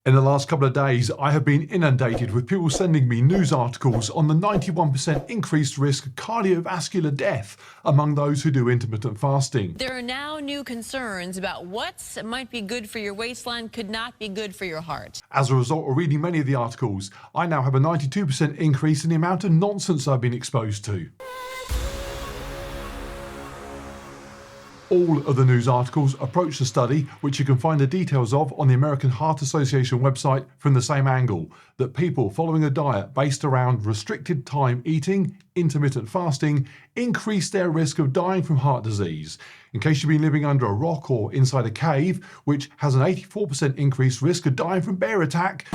In the last couple of days, I have been inundated with people sending me news articles on the 91% increased risk of cardiovascular death among those who do intermittent fasting. There are now new concerns about what might be good for your waistline could not be good for your heart. As a result of reading many of the articles, I now have a 92% increase in the amount of nonsense I've been exposed to. All of the news articles approach the study, which you can find the details of on the American Heart Association website, from the same angle, that people following a diet based around restricted time eating, intermittent fasting, increase their risk of dying from heart disease. In case you've been living under a rock or inside a cave, which has an 84% increased risk of dying from bear attack.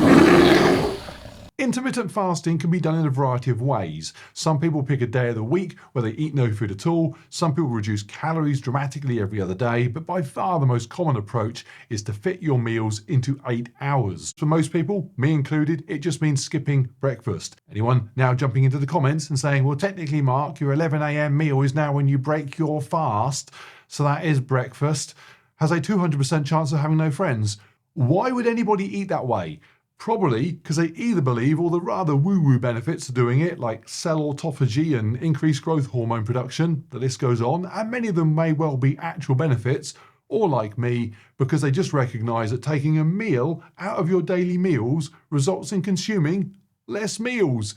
Intermittent fasting can be done in a variety of ways. Some people pick a day of the week where they eat no food at all. Some people reduce calories dramatically every other day, but by far the most common approach is to fit your meals into 8 hours. For most people, me included, it just means skipping breakfast. Anyone now jumping into the comments and saying, well, technically, Mark, your 11 a.m. meal is now when you break your fast, so that is breakfast, has a 200% chance of having no friends. Why would anybody eat that way? Probably because they either believe all the rather woo-woo benefits of doing it, like cell autophagy and increased growth hormone production, the list goes on, and many of them may well be actual benefits, or like me, because they just recognise that taking a meal out of your daily meals results in consuming less meals.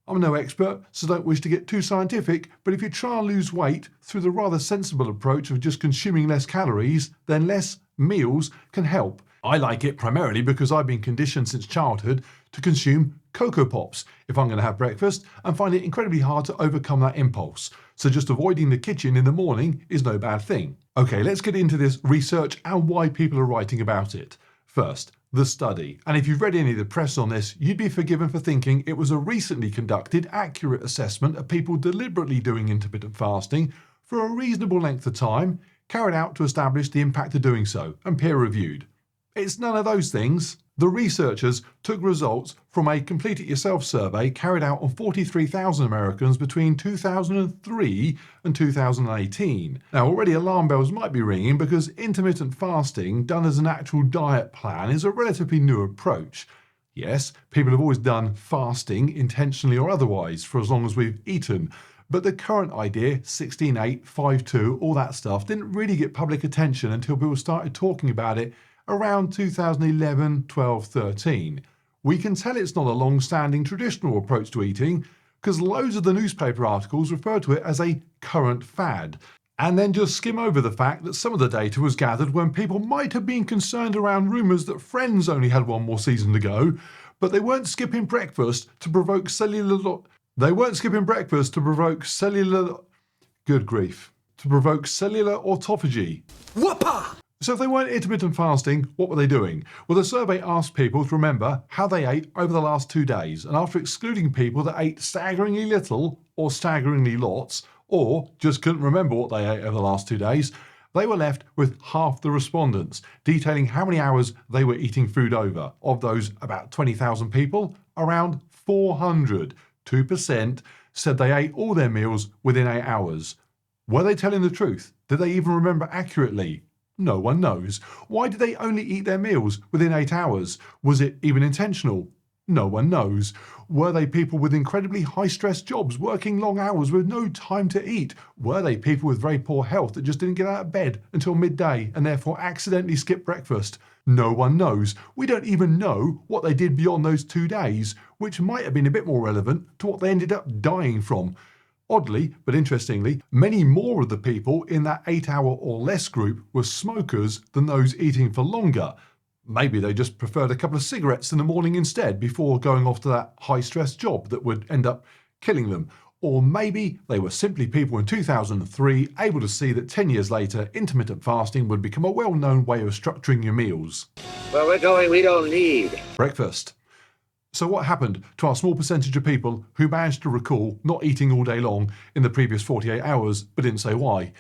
I'm no expert, so don't wish to get too scientific, but if you try and lose weight through the rather sensible approach of just consuming less calories, then less meals can help. I like it primarily because I've been conditioned since childhood to consume Cocoa Pops if I'm going to have breakfast, and find it incredibly hard to overcome that impulse. So just avoiding the kitchen in the morning is no bad thing. Okay, let's get into this research and why people are writing about it. First, the study. And if you've read any of the press on this, you'd be forgiven for thinking it was a recently conducted, accurate assessment of people deliberately doing intermittent fasting for a reasonable length of time, carried out to establish the impact of doing so, and peer-reviewed. It's none of those things. The researchers took results from a Complete It Yourself survey carried out on 43,000 Americans between 2003 and 2018. Now, already alarm bells might be ringing because intermittent fasting done as an actual diet plan is a relatively new approach. Yes, people have always done fasting, intentionally or otherwise, for as long as we've eaten. But the current idea, 16-8, 5-2, all that stuff, didn't really get public attention until people started talking about it around 2011, 12, 13. We can tell it's not a long-standing traditional approach to eating because loads of the newspaper articles refer to it as a current fad, and then just skim over the fact that some of the data was gathered when people might have been concerned around rumours that Friends only had one more season to go, but they weren't skipping breakfast to provoke cellular... Good grief. To provoke cellular autophagy. Whoopah! So if they weren't intermittent fasting, what were they doing? Well, the survey asked people to remember how they ate over the last 2 days, and after excluding people that ate staggeringly little or staggeringly lots, or just couldn't remember what they ate over the last 2 days, they were left with half the respondents, detailing how many hours they were eating food over. Of those about 20,000 people, around 400, 2%, said they ate all their meals within 8 hours. Were they telling the truth? Did they even remember accurately? No one knows. Why did they only eat their meals within 8 hours? Was it even intentional? No one knows. Were they people with incredibly high-stress jobs, working long hours with no time to eat? Were they people with very poor health that just didn't get out of bed until midday and therefore accidentally skipped breakfast? No one knows. We don't even know what they did beyond those 2 days, which might have been a bit more relevant to what they ended up dying from. Oddly, but interestingly, many more of the people in that 8-hour or less group were smokers than those eating for longer. Maybe they just preferred a couple of cigarettes in the morning instead before going off to that high-stress job that would end up killing them. Or maybe they were simply people in 2003 able to see that 10 years later intermittent fasting would become a well-known way of structuring your meals. Where we're going, we don't need Breakfast. So what happened to our small percentage of people who managed to recall not eating all day long in the previous 48 hours but didn't say why?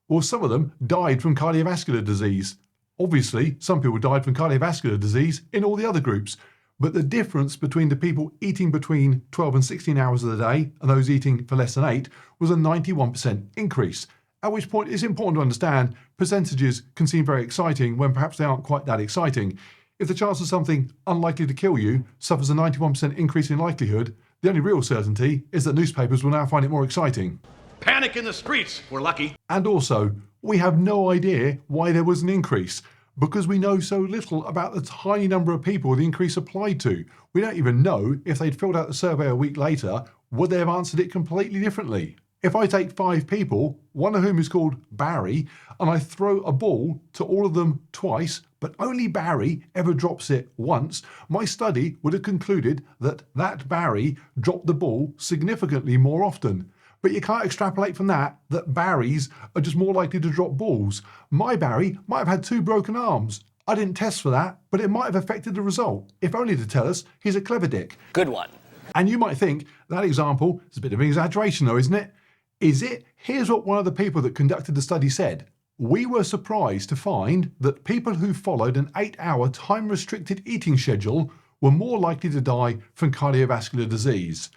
Well, some of them died from cardiovascular disease. Obviously, some people died from cardiovascular disease in all the other groups, but the difference between the people eating between 12 and 16 hours of the day and those eating for less than 8 was a 91% increase. At which point it's important to understand percentages can seem very exciting when perhaps they aren't quite that exciting. If the chance of something unlikely to kill you suffers a 91% increase in likelihood, the only real certainty is that newspapers will now find it more exciting. Panic in the streets, we're lucky. And also, we have no idea why there was an increase, because we know so little about the tiny number of people the increase applied to. We don't even know if they'd filled out the survey a week later, would they have answered it completely differently? If I take 5 people, one of whom is called Barry, and I throw a ball to all of them twice, but only Barry ever drops it once, my study would have concluded that Barry dropped the ball significantly more often. But you can't extrapolate from that Barrys are just more likely to drop balls. My Barry might have had 2 broken arms. I didn't test for that, but it might have affected the result, if only to tell us he's a clever dick. Good one. And you might think that example is a bit of an exaggeration though, isn't it? Is it? Here's what one of the people that conducted the study said. We were surprised to find that people who followed an 8-hour time-restricted eating schedule were more likely to die from cardiovascular disease.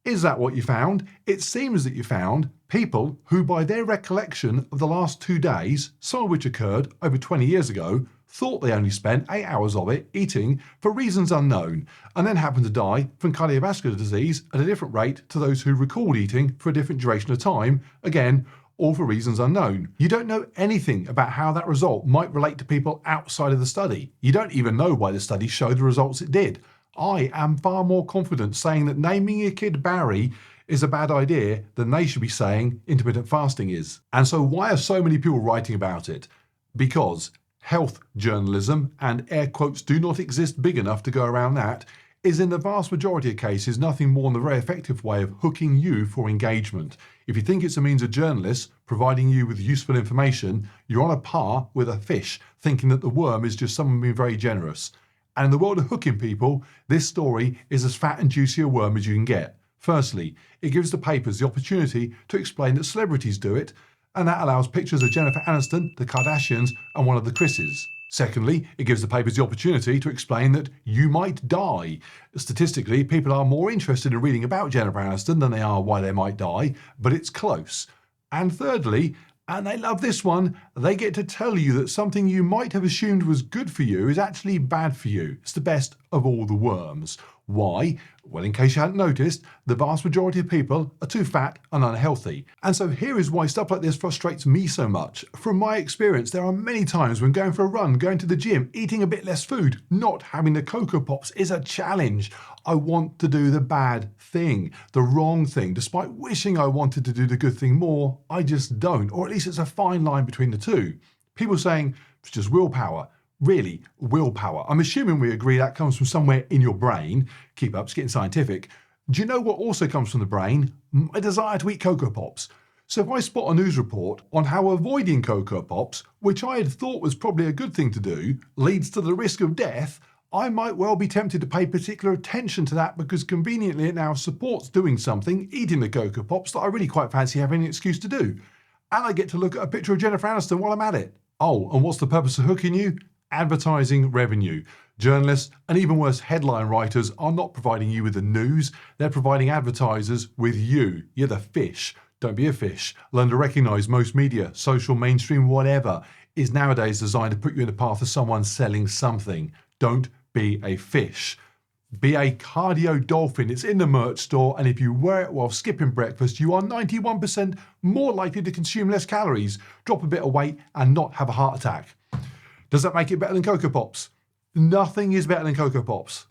Is that what you found? It seems that you found people who, by their recollection of the last 2 days, some of which occurred over 20 years ago, thought they only spent 8 hours of it eating for reasons unknown, and then happened to die from cardiovascular disease at a different rate to those who recalled eating for a different duration of time, again, all for reasons unknown. You don't know anything about how that result might relate to people outside of the study. You don't even know why the study showed the results it did. I am far more confident saying that naming your kid Barry is a bad idea than they should be saying intermittent fasting is. And so why are so many people writing about it? Because health journalism, and air quotes do not exist big enough to go around that, is in the vast majority of cases nothing more than a very effective way of hooking you for engagement. If you think it's a means of journalists providing you with useful information, you're on a par with a fish thinking that the worm is just someone being very generous. And in the world of hooking people, this story is as fat and juicy a worm as you can get. Firstly, it gives the papers the opportunity to explain that celebrities do it, and that allows pictures of Jennifer Aniston, the Kardashians, and one of the Chris's. Secondly, it gives the papers the opportunity to explain that you might die. Statistically, people are more interested in reading about Jennifer Aniston than they are why they might die, but it's close. And thirdly, and they love this one, they get to tell you that something you might have assumed was good for you is actually bad for you. It's the best of all the worms. Why? Well, in case you hadn't noticed, the vast majority of people are too fat and unhealthy. And so here is why stuff like this frustrates me so much. From my experience, there are many times when going for a run, going to the gym, eating a bit less food, not having the Cocoa Pops is a challenge. I want to do the bad thing, the wrong thing. Despite wishing I wanted to do the good thing more, I just don't. Or at least it's a fine line between the two. People saying it's just willpower. Really, willpower. I'm assuming we agree that comes from somewhere in your brain. Keep up, it's getting scientific. Do you know what also comes from the brain? A desire to eat Cocoa Pops. So if I spot a news report on how avoiding Cocoa Pops, which I had thought was probably a good thing to do, leads to the risk of death, I might well be tempted to pay particular attention to that because conveniently it now supports doing something, eating the Cocoa Pops, that I really quite fancy having an excuse to do. And I get to look at a picture of Jennifer Aniston while I'm at it. Oh, and what's the purpose of hooking you? Advertising revenue. Journalists, and even worse, headline writers, are not providing you with the news, they're providing advertisers with you. You're the fish. Don't be a fish. Learn to recognise most media, social, mainstream, whatever, is nowadays designed to put you in the path of someone selling something. Don't be a fish. Be a cardio dolphin. It's in the merch store, and if you wear it while skipping breakfast, you are 91% more likely to consume less calories, drop a bit of weight, and not have a heart attack. Does that make it better than Cocoa Pops? Nothing is better than Cocoa Pops.